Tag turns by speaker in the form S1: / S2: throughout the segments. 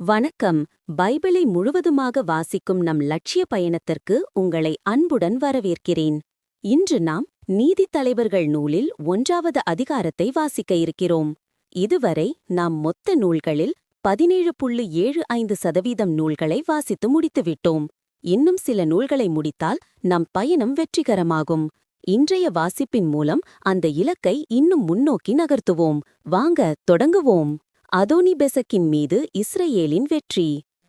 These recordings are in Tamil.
S1: வணக்கம். பைபிளை முழுவதுமாக வாசிக்கும் நம் லட்சிய பயணத்திற்கு உங்களை அன்புடன் வரவேற்கிறேன். இன்று நாம் நீதித்தலைவர்கள் நூலில் 1வது அதிகாரத்தை வாசிக்க இருக்கிறோம். இதுவரை நாம் மொத்த நூல்களில் 17.75% நூல்களை வாசித்து முடித்துவிட்டோம். இன்னும் சில நூல்களை முடித்தால் நம் பயணம் வெற்றிகரமாகும். இன்றைய வாசிப்பின் மூலம் அந்த இலக்கை இன்னும் முன்னோக்கி நகர்த்துவோம். வாங்க தொடங்குவோம். அதோனிபெசக்கின் மீது இஸ்ரயேலின் வெற்றி.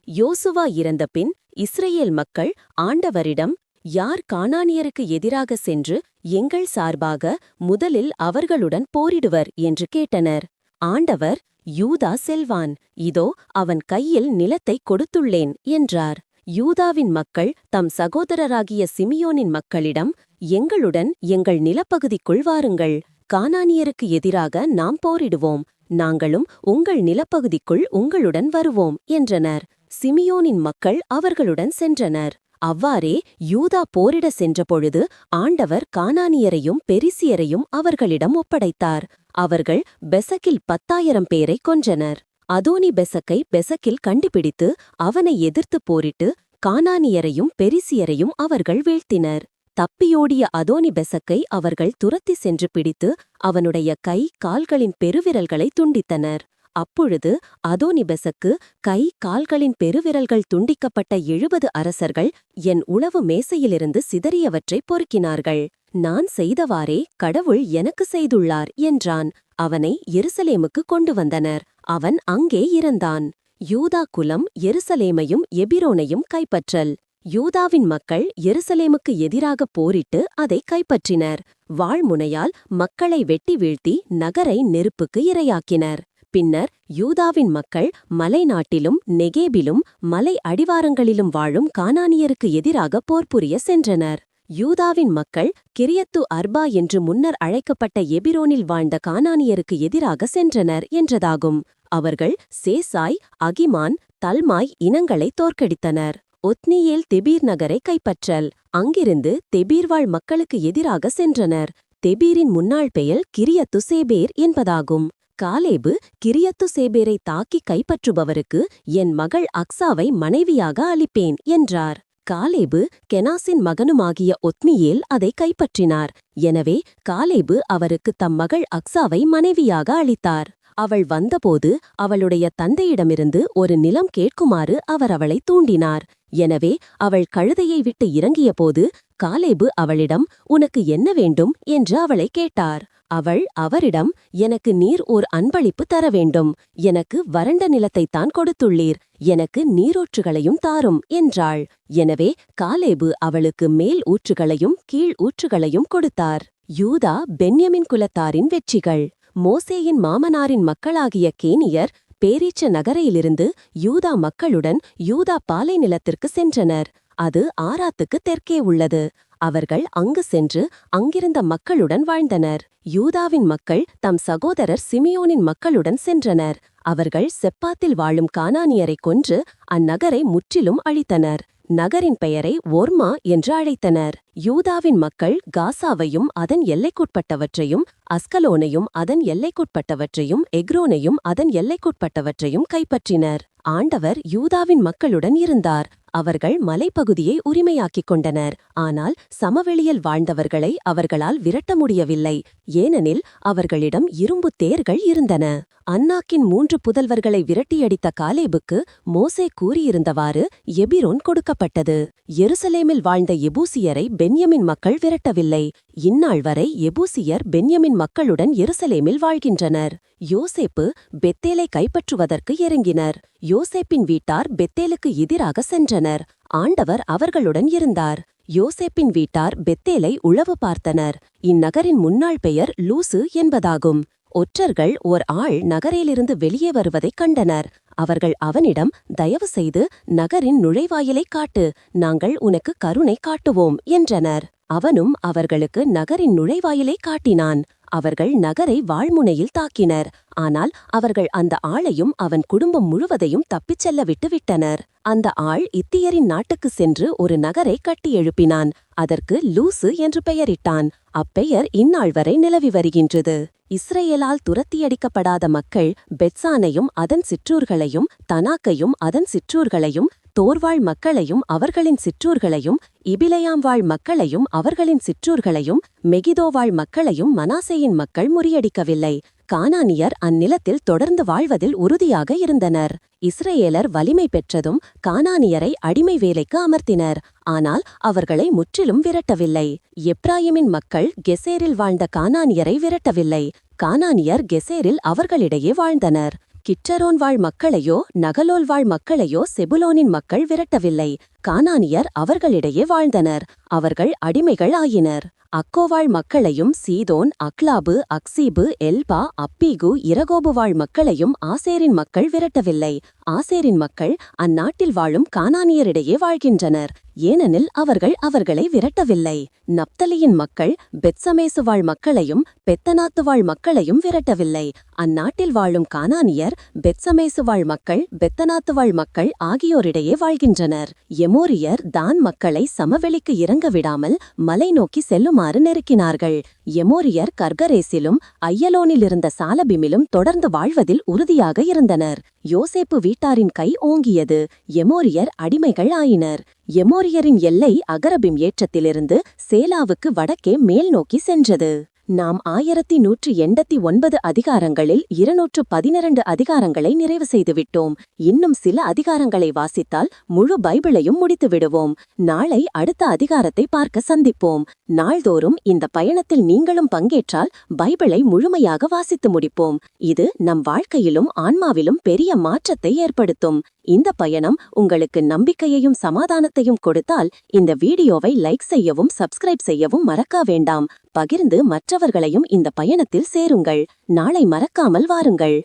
S1: யோசுவா இறந்தபின் இஸ்ரயேல் மக்கள் ஆண்டவரிடம், யார் கானானியருக்கு எதிராக சென்று எங்கள் சார்பாக முதலில் அவர்களுடன் போரிடுவர் என்று கேட்டனர். ஆண்டவர், யூதா செல்வான், இதோ அவன் கையில் நிலத்தை கொடுத்துள்ளேன் என்றார். யூதாவின் மக்கள் தம் சகோதரராகிய சிமியோனின் மக்களிடம், எங்களுடன் எங்கள் நிலப்பகுதிக்குள் வாருங்கள், கானானியருக்கு எதிராக நாம் போரிடுவோம், நாங்களும் உங்கள் நிலப்பகுதிக்குள் உங்களுடன் வருவோம் என்றனர். சிமியோனின் மக்கள் அவர்களுடன் சென்றனர். அவ்வாறே யூதா போரிட சென்றபொழுது ஆண்டவர் கானானியரையும் பெரிசியரையும் அவர்களிடம் ஒப்படைத்தார். அவர்கள் பெசக்கில் 10,000 பேரை கொன்றனர். அதோனி பெசக்கை பெசக்கில் கண்டுபிடித்து அவனை எதிர்த்து போரிட்டு கானானியரையும் பெரிசியரையும் அவர்கள் வீழ்த்தினர். தப்பியோடிய அதோனி பெசக்கை அவர்கள் துரத்தி சென்று பிடித்து அவனுடைய கை கால்களின் பெருவிரல்களை துண்டித்தனர். அப்பொழுது அதோனி பெசக்கு, கை கால்களின் பெருவிரல்கள் துண்டிக்கப்பட்ட 70 அரசர்கள் என் உணவு மேசையிலிருந்து சிதறியவற்றை பொறுக்கினார்கள். நான் செய்தவாறே கடவுள் எனக்கு செய்துள்ளார் என்றான். அவனை எருசலேமுக்கு கொண்டு வந்தனர். அவன் அங்கே இறந்தான். யூதா குலம் எருசலேமையும் எபிரோனையும் கைப்பற்றல். யூதாவின் மக்கள் எருசலேமுக்கு எதிராக போரிட்டு அதை கைப்பற்றினர். வாள்முனையால் மக்களை வெட்டி வீழ்த்தி நகரை நெருப்புக்கு இரையாக்கினர். பின்னர் யூதாவின் மக்கள் மலைநாட்டிலும் நெகேபிலும் மலை அடிவாரங்களிலும் வாழும் கானானியருக்கு எதிராக போர் புரிய சென்றனர். யூதாவின் மக்கள் கிரியத்து அர்பா என்று முன்னர் அழைக்கப்பட்ட எபிரோனில் வாழ்ந்த கானானியருக்கு எதிராக சென்றனர் என்றதாகும். அவர்கள் சேசாய், அகிமான், தல்மாய் இனங்களை தோற்கடித்தனர். ஒத்னியேல் தெபீர் நகரை கைப்பற்றல். அங்கிருந்து தெபீர்வாழ் மக்களுக்கு எதிராக சென்றனர். தெபீரின் முன்னாள் பெயர் கிரியத்து சேபேர் என்பதாகும். காலேபு கிரியத்து சேபேரை தாக்கி கைப்பற்றுபவருக்கு என் மகள் அக்சாவை மனைவியாக அளிப்பேன் என்றார். காலேபு கெனாசின் மகனுமாகிய ஒத்னியேல் அதை கைப்பற்றினார். எனவே காலேபு அவருக்கு தம் மகள் அக்சாவை மனைவியாக அளித்தார். அவள் வந்தபோது அவளுடைய தந்தையிடமிருந்து ஒரு நிலம் கேட்குமாறு அவர் அவளை தூண்டினார். எனவே அவள் கழுதையை விட்டு இறங்கியபோது காலேபு அவளிடம், உனக்கு என்ன வேண்டும் என்று அவளை கேட்டார். அவள் அவரிடம், எனக்கு நீர் ஓர் அன்பளிப்பு தர வேண்டும், எனக்கு வறண்ட நிலத்தைத்தான் கொடுத்துள்ளீர், எனக்கு நீரூற்றுகளையும் தாரும் என்றாள். எனவே காலேபு அவளுக்கு மேல் ஊற்றுகளையும் கீழ் ஊற்றுகளையும் கொடுத்தார். யூதா பென்யமின் குலத்தாரின் வெற்றிகள். மோசேயின் மாமனாரின் மக்களாகிய கேனியர் பேரீச்ச நகரையிலிருந்து யூதா மக்களுடன் யூதா பாலை நிலத்திற்கு சென்றனர். அது ஆராத்துக்கு தெற்கே உள்ளது. அவர்கள் அங்கு சென்று அங்கிருந்த மக்களுடன் வாழ்ந்தனர். யூதாவின் மக்கள் தம் சகோதரர் சிமியோனின் மக்களுடன் சென்றனர். அவர்கள் செப்பாத்தில் வாழும் கானானியரை கொன்று அந்நகரை முற்றிலும் அழித்தனர். நகரின் பெயரை ஒர்மா என்று அழைத்தனர். யூதாவின் மக்கள் காசாவையும் அதன் எல்லைக்குட்பட்டவற்றையும், அஸ்கலோனையும் அதன் எல்லைக்குட்பட்டவற்றையும், எக்ரோனையும் அதன் எல்லைக்குட்பட்டவற்றையும் கைப்பற்றினர். ஆண்டவர் யூதாவின் மக்களுடன் இருந்தார். அவர்கள் மலைப்பகுதியை உரிமையாக்கிக் கொண்டனர். ஆனால் சமவெளியில் வாழ்ந்தவர்களை அவர்களால் விரட்ட முடியவில்லை. ஏனெனில் அவர்களிடம் இரும்பு தேர்கள் இருந்தன. அன்னாக்கின் 3 புதல்வர்களை விரட்டியடித்த காலேபுக்கு மோசே கூறியிருந்தவாறு எபிரோன் கொடுக்கப்பட்டது. எருசலேமில் வாழ்ந்த எபூசியரை பென்யமின் மக்கள் விரட்டவில்லை. இந்நாள் வரை எபூசியர் பென்யமின் மக்களுடன் எருசலேமில் வாழ்கின்றனர். யோசேப்பு பெத்தேலை கைப்பற்றுவதற்கு இறங்கினர். யோசேப்பின் வீட்டார் பெத்தேலுக்கு எதிராக சென்றனர். ஆண்டவர் அவர்களுடன் இருந்தார். யோசேப்பின் வீட்டார் பெத்தேலை உளவு பார்த்தனர். இந்நகரின் முன்னாள் பெயர் லூசு என்பதாகும். ஒற்றர்கள் ஓர் ஆள் நகரிலிருந்து வெளியே வருவதைக் கண்டனர். அவர்கள் அவனிடம், தயவு செய்து நகரின் நுழைவாயிலை காட்டு, நாங்கள் உனக்கு கருணை காட்டுவோம் என்றனர். அவனும் அவர்களுக்கு நகரின் நுழைவாயிலை காட்டினான். அவர்கள் நகரை வாள்முனையில் தாக்கினர். ஆனால் அவர்கள் அந்த ஆளையும் அவன் குடும்பம் முழுவதையும் தப்பிச் செல்ல விட்டு விட்டனர். அந்த ஆள் இத்தியரின் நாட்டுக்கு சென்று ஒரு நகரை கட்டி எழுப்பினான். அதற்கு லூசு என்று பெயரிட்டான். அப்பெயர் இந்நாள் வரை நிலவி வருகின்றது. இஸ்ரேலால் துரத்தியடிக்கப்படாத மக்கள் பெத்சானையும் அதன் சிற்றூர்களையும் தனாக்கையும் அதன் சிற்றூர்களையும் தோர்வாழ் மக்களையும் அவர்களின் சிற்றூர்களையும் இபிலயாம் வாழ் மக்களையும் அவர்களின் சிற்றூர்களையும் மெகிதோவாழ் மக்களையும் மனாசேயின் மக்கள் முறியடிக்கவில்லை. கானானியர் அந்நிலத்தில் தொடர்ந்து வாழ்வதில் உறுதியாக இருந்தனர். இஸ்ரேலர் வலிமை பெற்றதும் கானானியரை அடிமை வேலைக்கு அமர்த்தினர். ஆனால் அவர்களை முற்றிலும் விரட்டவில்லை. எப்ராயிமின் மக்கள் கெசேரில் வாழ்ந்த கானானியரை விரட்டவில்லை. கானானியர் கெசேரில் அவர்களிடையே வாழ்ந்தனர். கிற்றரோன் வாழ் மக்களையோ நகலோல் வாழ் மக்களையோ செபுலோனின் மக்கள் விரட்டவில்லை. கானானியர் அவர்களிடையே வாழ்ந்தனர். அவர்கள் அடிமைகள் ஆயினர். அக்கோவாழ் மக்களையும் சீதோன் அக்லாபு அக்சீபு எல்பா அப்பீகு இரகோபு வாழ் மக்களையும் ஆசேரின் மக்கள் விரட்டவில்லை. ஆசேரின் மக்கள் அந்நாட்டில் வாழும் கானானியரிடையே வாழ்கின்றனர். ஏனெனில் அவர்கள் அவர்களை விரட்டவில்லை. நப்தலியின் மக்கள் பெத்சமேசு வாழ் மக்களையும் பெத்தனாத்து வாழ் மக்களையும் விரட்டவில்லை. அந்நாட்டில் வாழும் கானானியர் பெத்சமேசு வாழ் மக்கள் பெத்தனாத்து வாழ் மக்கள் ஆகியோரிடையே வாழ்கின்றனர். எமோரியர் தான் மக்களை சமவெளிக்கு இறங்க விடாமல் மலை நோக்கி செல்லுமாறு நெருக்கினார்கள். எமோரியர் கர்கரேசிலும் ஐயலோனிலிருந்த சாலபிமிலும் தொடர்ந்து வாழ்வதில் உறுதியாக இருந்தனர். யோசேப்பு வீட்டாரின் கை ஓங்கியது. எமோரியர் அடிமைகள் ஆயினர். எமோரியரின் எல்லை அகரபிம் ஏற்றத்திலிருந்து சேலாவுக்கு வடக்கே மேல் நோக்கி சென்றது. நாம் 1189 அதிகாரங்களில் 212 அதிகாரங்களை நிறைவு செய்துவிட்டோம். இன்னும் சில அதிகாரங்களை வாசித்தால் முழு பைபிளையும் முடித்து விடுவோம். நாளை அடுத்த அதிகாரத்தை பார்க்க சந்திப்போம். நாள்தோறும் இந்த பயணத்தில் நீங்களும் பங்கேற்றால் பைபிளை முழுமையாக வாசித்து முடிப்போம். இது நம் வாழ்க்கையிலும் ஆன்மாவிலும் பெரிய மாற்றத்தை ஏற்படுத்தும். இந்த பயணம் உங்களுக்கு நம்பிக்கையையும் சமாதானத்தையும் கொடுத்தால் இந்த வீடியோவை லைக் செய்யவும் சப்ஸ்கிரைப் செய்யவும் மறக்க வேண்டாம். பகிர்ந்து மற்றவர்களையும் இந்த பயணத்தில் சேருங்கள். நாளை மறக்காமல் வாருங்கள்.